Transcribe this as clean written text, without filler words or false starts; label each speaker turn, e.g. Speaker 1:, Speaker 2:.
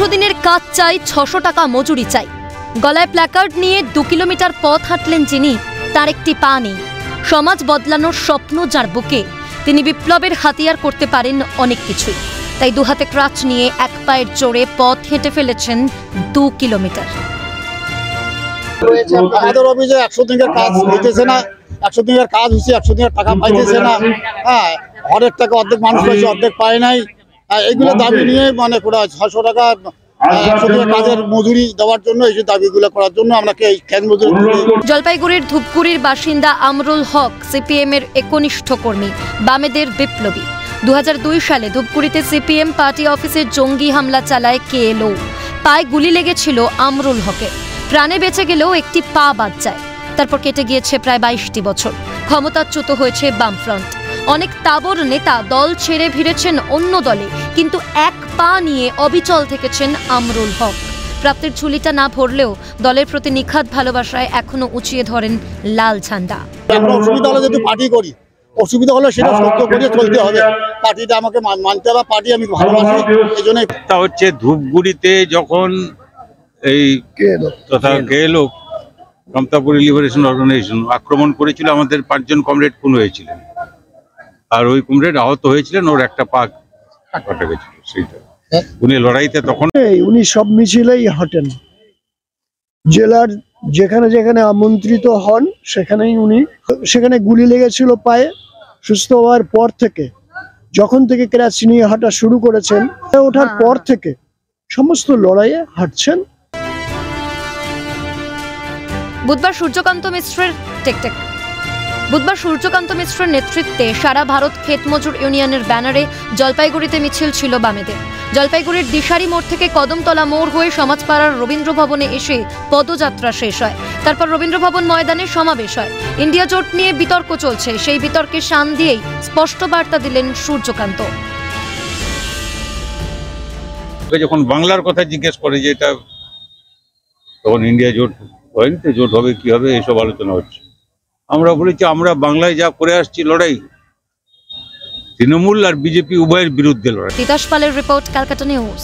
Speaker 1: 100 দিনের কাজ চাই, 600 টাকা মজুরি চাই। গলায় প্ল্যাকার্ড নিয়ে 2 কিলোমিটার পথ হাঁটলেন যিনি, তার একটি পা নেই। সমাজ বদলানোর স্বপ্ন যার বুকে, তিনি বিপ্লবের হাতিয়ার করতে পারেন অনেক কিছুই। তাই দুহাতে ক্রাচ নিয়ে এক পায়ের জোরে পথ হেঁটে ফেলেছেন 2 কিলোমিটার।
Speaker 2: আমাদের অফিসে 100 দিনের কাজ হইতেছে না, 100 দিনের কাজ হচ্ছে, 100 দিনের টাকা পাইতেছে না। হ্যাঁ, অর্ধেক টাকা অর্ধেক মানুষ পাইছে, অর্ধেক পায় নাই। এইগুলো দাবি নিয়ে মানে করা 600 টাকা 100 দিনের কাজের মজুরি দেওয়ার জন্য, এই দাবিগুলো করার জন্য আমরা এই খ্যাত মজুরি।
Speaker 1: জলপাইগুড়ির ধূপগুড়ির বাসিন্দা আমরুল হক সিপিএম এর একনিষ্ঠ কর্মী, বামেদের বিপ্লবী। 2002 সালে ধূপগুড়িতে সিপিএম পার্টি অফিসে জঙ্গি হামলা চালায় কেএলও। পায়ে গুলি লেগেছিল আমরুল হকের। প্রাণে বেঁচে গেলেও একটি পা বাদ যায়। তারপর কেটে গিয়েছে প্রায় 22টি বছর। ক্ষমতাচ্যুত হয়েছে বামফ্রন্ট। অনেক তাবর নেতা দল ছেড়ে ভিড়েছেন অন্য দলে, কিন্তু এক পা নিয়ে অবিচল থেকেছেন আমরুল হক। প্রাপ্তির ঝুলিটা না ভরলেও দলের প্রতি নিখাদ ভালোবাসায় এখনো উঁচিয়ে ধরেন লাল ঝান্ডা।
Speaker 2: অসুবিধা হলে যদি পার্টি করি, অসুবিধা হলে সেটা সহ্য করে চলতে হবে। পার্টিটা আমাকে মানতে হবে, পার্টি আমি ভালোবাসি। এই জন্য
Speaker 3: হচ্ছে ধূপগুড়িতে যখন এই তথা কেএলও মমতাপুর লিবারেশন অর্গানাইজেশন আক্রমণ করেছিল, আমাদের 5 জন কমরেড খুন হয়েছিলেন, আর ওই কমরেড আহত হয়েছিলেন, ওর একটা পা কাটা গেছিল। সেইটা উনি লড়াইতে তখন
Speaker 4: উনি সব মিছিলেই হাঁটেন, জেলার যেখানে যেখানে আমন্ত্রিত হন সেখানেই উনি। সেখানে গুলি লেগেছিল পায়ে, সুস্থ হওয়ার পর থেকে, যখন থেকে ক্রাচ নিয়ে হাঁটা শুরু করেছেন, ওঠার পর থেকে সমস্ত লড়াইয়ে হাঁটছেন।
Speaker 1: বুধবার সূর্যকান্ত মিশ্রের নেতৃত্বে সারা ভারত ক্ষেত মজুর ইউনিয়নের ব্যানারে জলপাইগুড়িতে মিছিল ছিল বামেদের। জলপাইগুড়ির দিশারি মোড় থেকে কদমতলা মোড় হয়ে সমাজপাড়ার রবীন্দ্র ভবনে এসে পদযাত্রা শেষ হয়। তারপর রবীন্দ্র ভবন ময়দানে সমাবেশ হয়। ইন্ডিয়া জোট নিয়ে বিতর্ক চলছে, সেই বিতর্কে শান দিয়েই স্পষ্ট বার্তা দিলেন সূর্যকান্ত।
Speaker 3: যখন বাংলার কথা জিজ্ঞেস করে যে এটা তখন ইন্ডিয়া জোট হয়নি, তো জোট হবে কি হবে এইসব আলোচনা হচ্ছে। আমরা বলেছি আমরা বাংলায় যা করে আসছি লড়াই, তৃণমূল আর বিজেপি উভয়ের বিরুদ্ধে লড়াই।
Speaker 1: তিতাস পালের রিপোর্ট, ক্যালকাটা নিউজ।